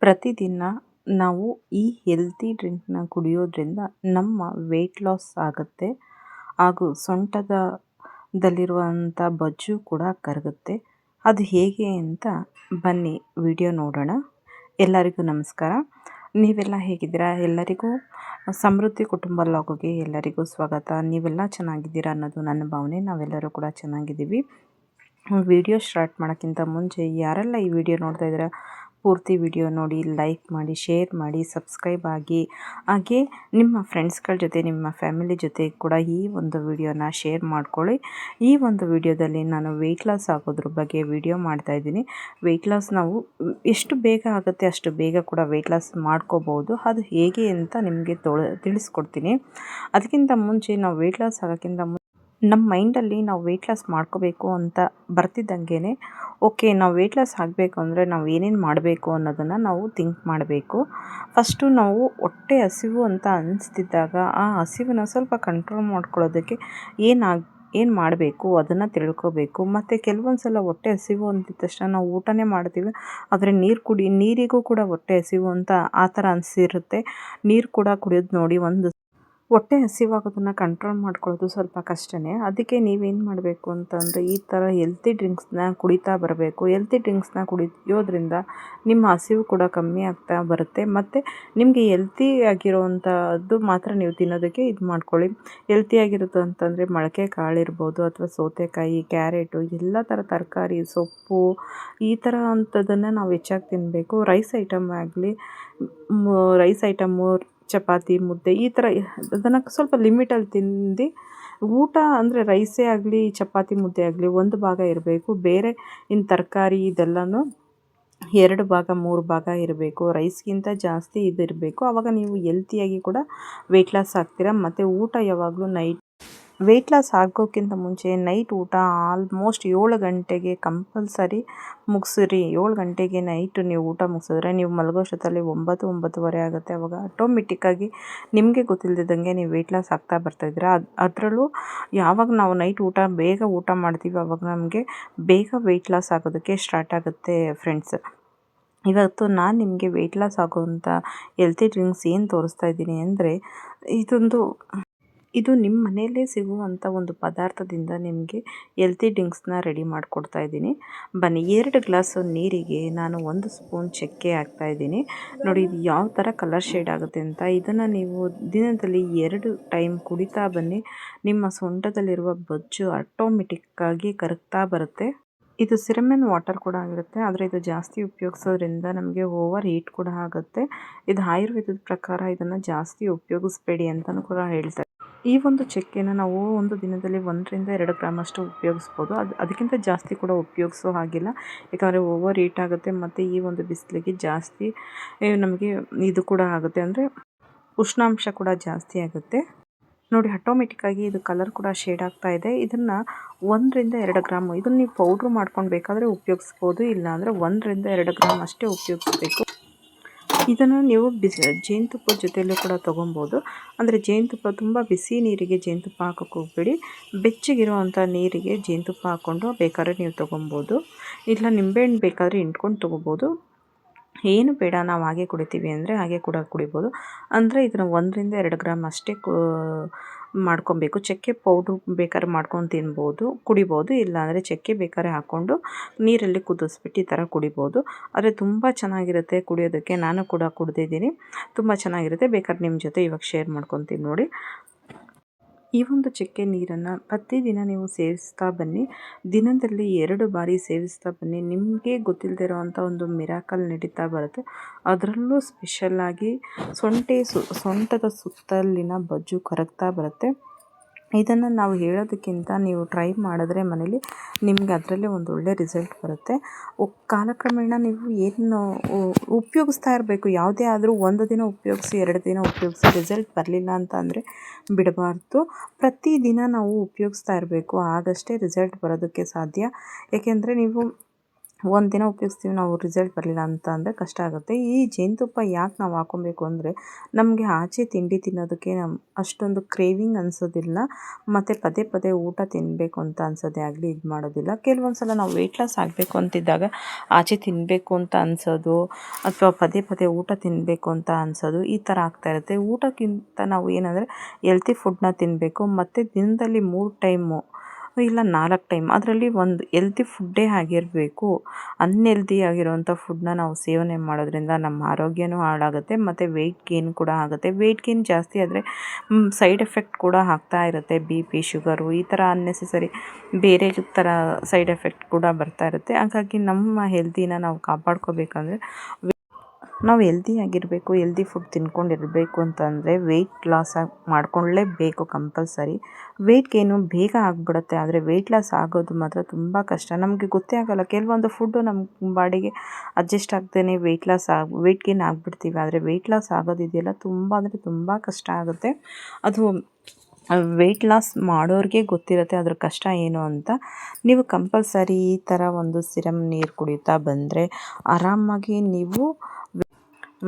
ಪ್ರತಿದಿನ ನಾವು ಈ ಹೆಲ್ತಿ ಡ್ರಿಂಕ್ನ ಕುಡಿಯೋದ್ರಿಂದ ನಮ್ಮ ವೆಯ್ಟ್ ಲಾಸ್ ಆಗುತ್ತೆ ಹಾಗೂ ಸೊಂಟದಲ್ಲಿರುವಂಥ ಬೊಜ್ಜು ಕೂಡ ಕರಗುತ್ತೆ. ಅದು ಹೇಗೆ ಅಂತ ಬನ್ನಿ ವಿಡಿಯೋ ನೋಡೋಣ. ಎಲ್ಲರಿಗೂ ನಮಸ್ಕಾರ. ನೀವೆಲ್ಲ ಹೇಗಿದ್ದೀರಾ? ಎಲ್ಲರಿಗೂ ಸಮೃದ್ಧಿ ಕುಟುಂಬ ಲಾಗಿಗೆ ಎಲ್ಲರಿಗೂ ಸ್ವಾಗತ. ನೀವೆಲ್ಲ ಚೆನ್ನಾಗಿದ್ದೀರಾ ಅನ್ನೋದು ನನ್ನ ಭಾವನೆ. ನಾವೆಲ್ಲರೂ ಕೂಡ ಚೆನ್ನಾಗಿದ್ದೀವಿ. ವಿಡಿಯೋ ಸ್ಟಾರ್ಟ್ ಮಾಡೋಕ್ಕಿಂತ ಮುಂಚೆ ಯಾರೆಲ್ಲ ಈ ವಿಡಿಯೋ ನೋಡ್ತಾ ಇದ್ದೀರಾ ಪೂರ್ತಿ ವಿಡಿಯೋ ನೋಡಿ, ಲೈಕ್ ಮಾಡಿ, ಶೇರ್ ಮಾಡಿ, ಸಬ್ಸ್ಕ್ರೈಬ್ ಆಗಿ, ಹಾಗೆ ನಿಮ್ಮ ಫ್ರೆಂಡ್ಸ್ಗಳ ಜೊತೆ, ನಿಮ್ಮ ಫ್ಯಾಮಿಲಿ ಜೊತೆ ಕೂಡ ಈ ಒಂದು ವಿಡಿಯೋನ ಶೇರ್ ಮಾಡ್ಕೊಳ್ಳಿ. ಈ ಒಂದು ವಿಡಿಯೋದಲ್ಲಿ ನಾನು ವೆಯ್ಟ್ ಲಾಸ್ ಆಗೋದ್ರ ಬಗ್ಗೆ ವಿಡಿಯೋ ಮಾಡ್ತಾಯಿದ್ದೀನಿ. ವೆಯ್ಟ್ ಲಾಸ್ ನಾವು ಎಷ್ಟು ಬೇಗ ಆಗುತ್ತೆ ಅಷ್ಟು ಬೇಗ ಕೂಡ ವೆಯ್ಟ್ ಲಾಸ್ ಮಾಡ್ಕೋಬೋದು. ಅದು ಹೇಗೆ ಅಂತ ನಿಮಗೆ ತಿಳಿಸ್ಕೊಡ್ತೀನಿ. ಅದಕ್ಕಿಂತ ಮುಂಚೆ ನಾವು ವೆಯ್ಟ್ ಲಾಸ್ ಆಗೋಕ್ಕಿಂತ ನಮ್ಮ ಮೈಂಡಲ್ಲಿ ನಾವು ವೆಯ್ಟ್ ಲಾಸ್ ಮಾಡ್ಕೋಬೇಕು ಅಂತ ಬರ್ತಿದ್ದಂಗೆ ಓಕೆ, ನಾವು ವೆಯ್ಟ್ ಲಾಸ್ ಆಗಬೇಕು ಅಂದರೆ ನಾವು ಏನೇನು ಮಾಡಬೇಕು ಅನ್ನೋದನ್ನು ನಾವು ಥಿಂಕ್ ಮಾಡಬೇಕು. ಫಸ್ಟು ನಾವು ಹೊಟ್ಟೆ ಹಸಿವು ಅಂತ ಅನಿಸ್ತಿದ್ದಾಗ ಆ ಹಸಿವನ್ನ ಸ್ವಲ್ಪ ಕಂಟ್ರೋಲ್ ಮಾಡ್ಕೊಳ್ಳೋದಕ್ಕೆ ಏನು ಮಾಡಬೇಕು ಅದನ್ನು ತಿಳ್ಕೋಬೇಕು. ಮತ್ತು ಕೆಲವೊಂದು ಸಲ ಹೊಟ್ಟೆ ಹಸಿವು ಅಂತಿದ ತಕ್ಷಣ ನಾವು ಊಟನೇ ಮಾಡ್ತೀವಿ, ಆದರೆ ನೀರಿಗೂ ಕೂಡ ಹೊಟ್ಟೆ ಹಸಿವು ಅಂತ ಆ ಥರ ಅನಿಸಿರುತ್ತೆ. ನೀರು ಕೂಡ ಕುಡಿಯೋದು ನೋಡಿ, ಹೊಟ್ಟೆ ಹಸಿವಾಗೋದನ್ನು ಕಂಟ್ರೋಲ್ ಮಾಡ್ಕೊಳ್ಳೋದು ಸ್ವಲ್ಪ ಕಷ್ಟನೇ. ಅದಕ್ಕೆ ನೀವೇನು ಮಾಡಬೇಕು ಅಂತಂದರೆ ಈ ಥರ ಹೆಲ್ತಿ ಡ್ರಿಂಕ್ಸ್ನ ಕುಡಿತಾ ಬರಬೇಕು. ಹೆಲ್ತಿ ಡ್ರಿಂಕ್ಸ್ನ ಕುಡಿಯೋದ್ರಿಂದ ನಿಮ್ಮ ಹಸಿವು ಕೂಡ ಕಮ್ಮಿ ಆಗ್ತಾ ಬರುತ್ತೆ. ಮತ್ತು ನಿಮಗೆ ಹೆಲ್ತಿ ಆಗಿರೋವಂಥದ್ದು ಮಾತ್ರ ನೀವು ತಿನ್ನೋದಕ್ಕೆ ಇದು ಮಾಡ್ಕೊಳ್ಳಿ. ಹೆಲ್ತಿಯಾಗಿರೋದು ಅಂತಂದರೆ ಮೊಳಕೆ ಕಾಳಿರ್ಬೋದು, ಅಥವಾ ಸೌತೆಕಾಯಿ, ಕ್ಯಾರೆಟು, ಎಲ್ಲ ಥರ ತರಕಾರಿ, ಸೊಪ್ಪು, ಈ ಥರ ಅಂಥದ್ದನ್ನು ನಾವು ಹೆಚ್ಚಾಗಿ ತಿನ್ನಬೇಕು. ರೈಸ್ ಐಟಮ್ಮು, ಚಪಾತಿ, ಮುದ್ದೆ, ಈ ಥರ ಅದನ್ನು ಸ್ವಲ್ಪ ಲಿಮಿಟಲ್ಲಿ ತಿಂದು, ಊಟ ಅಂದರೆ ರೈಸೇ ಆಗಲಿ ಚಪಾತಿ ಮುದ್ದೆ ಆಗಲಿ ಒಂದು ಭಾಗ ಇರಬೇಕು. ಬೇರೆ ಇನ್ನು ತರಕಾರಿ ಇದೆಲ್ಲನೂ 2 ಭಾಗ 3 ಭಾಗ ಇರಬೇಕು. ರೈಸ್ಗಿಂತ ಜಾಸ್ತಿ ಇದಿರಬೇಕು. ಆವಾಗ ನೀವು ಹೆಲ್ತಿಯಾಗಿ ಕೂಡ ವೆಯ್ಟ್ ಲಾಸ್ ಆಗ್ತೀರಾ. ಮತ್ತು ಊಟ ಯಾವಾಗಲೂ ವೆಯ್ಟ್ ಲಾಸ್ ಆಗೋಕ್ಕಿಂತ ಮುಂಚೆ ನೈಟ್ ಊಟ ಆಲ್ಮೋಸ್ಟ್ 7 ಗಂಟೆಗೆ ಕಂಪಲ್ಸರಿ ಮುಗಿಸಿರಿ. 7 ಗಂಟೆಗೆ ನೈಟ್ ನೀವು ಊಟ ಮುಗಿಸಿದ್ರೆ ನೀವು ಮಲಗೋಷ್ಟೊತ್ತಲ್ಲಿ 9-9:30 ಆಗುತ್ತೆ. ಆವಾಗ ಆಟೋಮೆಟಿಕ್ಕಾಗಿ ನಿಮಗೆ ಗೊತ್ತಿಲ್ಲದಂಗೆ ನೀವು ವೆಯ್ಟ್ ಲಾಸ್ ಆಗ್ತಾ ಬರ್ತಾಯಿದ್ದೀರಾ. ಅದರಲ್ಲೂ ಯಾವಾಗ ನಾವು ನೈಟ್ ಬೇಗ ಊಟ ಮಾಡ್ತೀವಿ ಆವಾಗ ನಮಗೆ ಬೇಗ ವೆಯ್ಟ್ ಲಾಸ್ ಆಗೋದಕ್ಕೆ ಸ್ಟಾರ್ಟ್ ಆಗುತ್ತೆ ಫ್ರೆಂಡ್ಸ್. ಇವತ್ತು ನಾನು ನಿಮಗೆ ವೆಯ್ಟ್ ಲಾಸ್ ಆಗೋವಂಥ ಹೆಲ್ತಿ ಡ್ರಿಂಕ್ಸ್ ಏನು ತೋರಿಸ್ತಾ ಇದ್ದೀನಿ ಅಂದರೆ, ಇದು ನಿಮ್ಮ ಮನೆಯಲ್ಲೇ ಸಿಗುವಂಥ ಒಂದು ಪದಾರ್ಥದಿಂದ ನಿಮಗೆ ಹೆಲ್ತಿ ಡ್ರಿಂಕ್ಸ್ನ ರೆಡಿ ಮಾಡಿಕೊಡ್ತಾ ಇದ್ದೀನಿ. ಬನ್ನಿ, 2 ಗ್ಲಾಸು ನೀರಿಗೆ ನಾನು 1 ಸ್ಪೂನ್ ಚಕ್ಕೆ ಹಾಕ್ತಾಯಿದ್ದೀನಿ. ನೋಡಿ ಇದು ಯಾವ ಥರ ಕಲರ್ ಶೇಡ್ ಆಗುತ್ತೆ ಅಂತ. ಇದನ್ನು ನೀವು ದಿನದಲ್ಲಿ 2 ಟೈಮ್ ಕುಡಿತಾ ಬನ್ನಿ. ನಿಮ್ಮ ಸೊಂಟದಲ್ಲಿರುವ ಬೊಜ್ಜು ಆಟೋಮೆಟಿಕ್ಕಾಗಿ ಕರಗ್ತಾ ಬರುತ್ತೆ. ಇದು ಸಿರಮಿನ್ ವಾಟರ್ ಕೂಡ ಆಗಿರುತ್ತೆ, ಆದರೆ ಇದು ಜಾಸ್ತಿ ಉಪಯೋಗಿಸೋದ್ರಿಂದ ನಮಗೆ ಓವರ್ ಹೀಟ್ ಕೂಡ ಆಗುತ್ತೆ. ಇದು ಆಯುರ್ವೇದದ ಪ್ರಕಾರ ಇದನ್ನು ಜಾಸ್ತಿ ಉಪಯೋಗಿಸ್ಬೇಡಿ ಅಂತಲೂ ಕೂಡ ಹೇಳ್ತಾರೆ. ಈ ಒಂದು ಚಕ್ಕೆನ ನಾವು ಒಂದು ದಿನದಲ್ಲಿ 1-2 ಗ್ರಾಮಷ್ಟು ಉಪಯೋಗಿಸ್ಬೋದು. ಅದಕ್ಕಿಂತ ಜಾಸ್ತಿ ಕೂಡ ಉಪಯೋಗಿಸೋ ಹಾಗಿಲ್ಲ, ಯಾಕಂದರೆ ಓವರ್ ಹೀಟ್ ಆಗುತ್ತೆ. ಮತ್ತು ಈ ಒಂದು ಬಿಸಿಲಿಗೆ ಜಾಸ್ತಿ ನಮಗೆ ಇದು ಕೂಡ ಆಗುತ್ತೆ, ಅಂದರೆ ಉಷ್ಣಾಂಶ ಕೂಡ ಜಾಸ್ತಿ ಆಗುತ್ತೆ. ನೋಡಿ ಆಟೋಮೆಟಿಕ್ಕಾಗಿ ಇದು ಕಲರ್ ಕೂಡ ಶೇಡ್ ಆಗ್ತಾ ಇದೆ. ಇದನ್ನು 1-2 ಗ್ರಾಮ್ ಇದನ್ನು ನೀವು ಪೌಡ್ರ್ ಮಾಡ್ಕೊಂಡು ಬೇಕಾದರೆ ಉಪಯೋಗಿಸ್ಬೋದು, ಇಲ್ಲಾಂದರೆ 1-2 ಗ್ರಾಮ್ ಅಷ್ಟೇ ಉಪಯೋಗಿಸ್ಬೇಕು. ಇದನ್ನು ನೀವು ಜೇನುತುಪ್ಪದ ಜೊತೆಯಲ್ಲೂ ಕೂಡ ತೊಗೊಬೋದು. ಅಂದರೆ ಜೇನುತುಪ್ಪ ತುಂಬ ಬಿಸಿ ನೀರಿಗೆ ಜೇನುತುಪ್ಪ ಹಾಕೋಕ್ಕೆ ಹೋಗಬೇಡಿ. ಬೆಚ್ಚಗಿರುವಂಥ ನೀರಿಗೆ ಜೇನುತುಪ್ಪ ಹಾಕ್ಕೊಂಡು ಬೇಕಾದ್ರೆ ನೀವು ತೊಗೊಬೋದು. ಇಲ್ಲ ನಿಂಬೆಹಣ್ಣು ಬೇಕಾದರೆ ಹಿಂಡ್ಕೊಂಡು ತೊಗೋಬೋದು. ಏನು ಬೇಡ ನಾವು ಹಾಗೆ ಕುಡಿತೀವಿ ಅಂದರೆ ಹಾಗೆ ಕೂಡ ಕುಡಿಬೋದು. ಅಂದರೆ ಇದನ್ನು 1-2 ಗ್ರಾಮ್ ಅಷ್ಟೇ ಮಾಡ್ಕೊಬೇಕು. ಚಕ್ಕೆ ಪೌಡ್ರು ಬೇಕಾದ್ರೆ ಮಾಡ್ಕೊಂಡು ಕುಡಿಬೋದು. ಇಲ್ಲಾಂದರೆ ಚಕ್ಕೆ ಬೇಕಾದ್ರೆ ಹಾಕ್ಕೊಂಡು ನೀರಲ್ಲಿ ಕುದಿಸ್ಬಿಟ್ಟು ಈ ಥರ ಕುಡಿಬೋದು. ಆದರೆ ತುಂಬ ಚೆನ್ನಾಗಿರುತ್ತೆ ಕುಡಿಯೋದಕ್ಕೆ. ನಾನು ಕೂಡ ಕುಡಿದಿದ್ದೀನಿ, ತುಂಬ ಚೆನ್ನಾಗಿರುತ್ತೆ. ಬೇಕಾದ್ರೆ ನಿಮ್ಮ ಜೊತೆ ಇವಾಗ ಶೇರ್ ಮಾಡ್ಕೊತೀನಿ ನೋಡಿ. ಈ ಒಂದು ಚಕ್ಕೆ ನೀರನ್ನು ಪ್ರತಿದಿನ ನೀವು ಸೇವಿಸ್ತಾ ಬನ್ನಿ. ದಿನದಲ್ಲಿ 2 ಬಾರಿ ಸೇವಿಸ್ತಾ ಬನ್ನಿ. ನಿಮಗೆ ಗೊತ್ತಿಲ್ಲದೆ ಇರೋವಂಥ ಒಂದು ಮಿರಾಕಲ್ ನಡೀತಾ ಬರುತ್ತೆ. ಅದರಲ್ಲೂ ಸ್ಪೆಷಲ್ಲಾಗಿ ಸೊಂಟದ ಸುತ್ತಲಿನ ಬೊಜ್ಜು ಕರಗ್ತಾ ಬರುತ್ತೆ. ಇದನ್ನು ನಾವು ಹೇಳೋದಕ್ಕಿಂತ ನೀವು ಟ್ರೈ ಮಾಡಿದ್ರೆ ಮನೇಲಿ ನಿಮಗೆ ಅದರಲ್ಲೇ ಒಂದು ಒಳ್ಳೆ ರಿಸಲ್ಟ್ ಬರುತ್ತೆ. ಕಾಲಕ್ರಮೇಣ ನೀವು ಏನು ಉಪಯೋಗಿಸ್ತಾ ಇರಬೇಕು. ಯಾವುದೇ ಆದರೂ 1 ದಿನ ಉಪಯೋಗಿಸಿ 2 ದಿನ ಉಪಯೋಗಿಸಿ ರಿಸಲ್ಟ್ ಬರಲಿಲ್ಲ ಅಂತ ಅಂದರೆ ಬಿಡಬಾರ್ದು. ಪ್ರತಿದಿನ ನಾವು ಉಪಯೋಗಿಸ್ತಾ ಇರಬೇಕು, ಆಗಷ್ಟೇ ರಿಸಲ್ಟ್ ಬರೋದಕ್ಕೆ ಸಾಧ್ಯ. ಏಕೆಂದರೆ ನೀವು ಒಂದಿನ ಉಪಯೋಗಿಸ್ತೀವಿ ನಾವು ರಿಸಲ್ಟ್ ಬರಲಿಲ್ಲ ಅಂತ ಅಂದರೆ ಕಷ್ಟ ಆಗುತ್ತೆ. ಈ ಜೇನುತುಪ್ಪ ಯಾಕೆ ನಾವು ಹಾಕ್ಕೊಬೇಕು ಅಂದರೆ ನಮಗೆ ಆಚೆ ತಿಂಡಿ ತಿನ್ನೋದಕ್ಕೆ ಅಷ್ಟೊಂದು ಕ್ರೇವಿಂಗ್ ಅನಿಸೋದಿಲ್ಲ, ಮತ್ತು ಪದೇ ಪದೇ ಊಟ ತಿನ್ನಬೇಕು ಅಂತ ಅನ್ಸೋದೇ ಆಗಲಿ ಇದು ಮಾಡೋದಿಲ್ಲ. ಕೆಲವೊಂದು ಸಲ ನಾವು ವೆಯ್ಟ್ ಲಾಸ್ ಆಗಬೇಕು ಅಂತಿದ್ದಾಗ ಆಚೆ ತಿನ್ನಬೇಕು ಅಂತ ಅನಿಸೋದು, ಅಥವಾ ಪದೇ ಪದೇ ಊಟ ತಿನ್ನಬೇಕು ಅಂತ ಅನಿಸೋದು ಈ ಥರ ಆಗ್ತಾಯಿರುತ್ತೆ. ಊಟಕ್ಕಿಂತ ನಾವು ಏನಂದರೆ ಹೆಲ್ತಿ ಫುಡ್ನ ತಿನ್ನಬೇಕು, ಮತ್ತು ದಿನದಲ್ಲಿ 3 ಟೈಮು ಇಲ್ಲ 4 ಟೈಮ್ ಅದರಲ್ಲಿ ಒಂದು ಹೆಲ್ತಿ ಫುಡ್ಡೇ ಆಗಿರಬೇಕು. ಅನ್‌ಹೆಲ್ದಿ ಆಗಿರೋವಂಥ ಫುಡ್ನ ನಾವು ಸೇವನೆ ಮಾಡೋದ್ರಿಂದ ನಮ್ಮ ಆರೋಗ್ಯನೂ ಹಾಳಾಗುತ್ತೆ, ಮತ್ತು ವೆಯ್ಟ್ ಗೇನ್ ಕೂಡ ಆಗುತ್ತೆ. ವೆಯ್ಟ್ ಗೇನ್ ಜಾಸ್ತಿ ಆದರೆ ಸೈಡ್ ಎಫೆಕ್ಟ್ ಕೂಡ ಆಗ್ತಾ ಇರುತ್ತೆ. BP, ಶುಗರು ಈ ಥರ ಅನ್ನೆಸೆಸರಿ ಬೇರೆ ಥರ ಸೈಡ್ ಎಫೆಕ್ಟ್ ಕೂಡ ಬರ್ತಾ ಇರುತ್ತೆ. ಹಾಗಾಗಿ ನಮ್ಮ ಹೆಲ್ತಿನ ನಾವು ಕಾಪಾಡ್ಕೋಬೇಕಂದ್ರೆ ನಾವು ಹೆಲ್ದಿಯಾಗಿರಬೇಕು, ಹೆಲ್ದಿ ಫುಡ್ ತಿನ್ಕೊಂಡಿರಬೇಕು ಅಂತಂದರೆ ವೆಯ್ಟ್ ಲಾಸ್ ಮಾಡ್ಕೊಳ್ಳೇಬೇಕು ಕಂಪಲ್ಸರಿ. ವೆಯ್ಟ್ ಗೇನು ಬೇಗ ಆಗಿಬಿಡುತ್ತೆ, ಆದರೆ ವೆಯ್ಟ್ ಲಾಸ್ ಆಗೋದು ಮಾತ್ರ ತುಂಬ ಕಷ್ಟ. ನಮಗೆ ಗೊತ್ತೇ ಆಗೋಲ್ಲ, ಕೆಲವೊಂದು ಫುಡ್ಡು ನಮ್ಮ ಬಾಡಿಗೆ ಅಡ್ಜಸ್ಟ್ ಆಗ್ದೇ ವೆಯ್ಟ್ ಗೇನ್ ಆಗಿಬಿಡ್ತೀವಿ. ಆದರೆ ವೆಯ್ಟ್ ಲಾಸ್ ಆಗೋದಿದೆಯಲ್ಲ ತುಂಬ ಅಂದರೆ ತುಂಬ ಕಷ್ಟ ಆಗುತ್ತೆ. ಅದು ವೆಯ್ಟ್ ಲಾಸ್ ಮಾಡೋರಿಗೆ ಗೊತ್ತಿರುತ್ತೆ ಅದ್ರ ಕಷ್ಟ ಏನು ಅಂತ. ನೀವು ಕಂಪಲ್ಸರಿ ಈ ಥರ ಒಂದು ಸಿರಮ್ ನೀರು ಕುಡಿತಾ ಬಂದರೆ ಆರಾಮಾಗಿ ನೀವು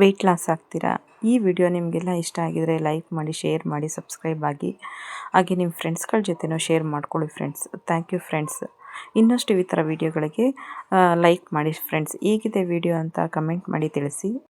ವೆಯ್ಟ್ ಲಾಸ್ ಆಗ್ತೀರಾ. ಈ ವಿಡಿಯೋ ನಿಮಗೆಲ್ಲ ಇಷ್ಟ ಆಗಿದರೆ ಲೈಕ್ ಮಾಡಿ, ಶೇರ್ ಮಾಡಿ, ಸಬ್ಸ್ಕ್ರೈಬ್ ಆಗಿ, ಹಾಗೆ ನಿಮ್ಮ ಫ್ರೆಂಡ್ಸ್ಗಳ ಜೊತೆನೂ ಶೇರ್ ಮಾಡ್ಕೊಳ್ಳಿ ಫ್ರೆಂಡ್ಸ್. Thank you friends. ಇನ್ನಷ್ಟು ಈ ಥರ ವಿಡಿಯೋಗಳಿಗೆ ಲೈಕ್ ಮಾಡಿ ಫ್ರೆಂಡ್ಸ್. ಹೇಗಿದೆ ವಿಡಿಯೋ ಅಂತ ಕಮೆಂಟ್ ಮಾಡಿ ತಿಳಿಸಿ.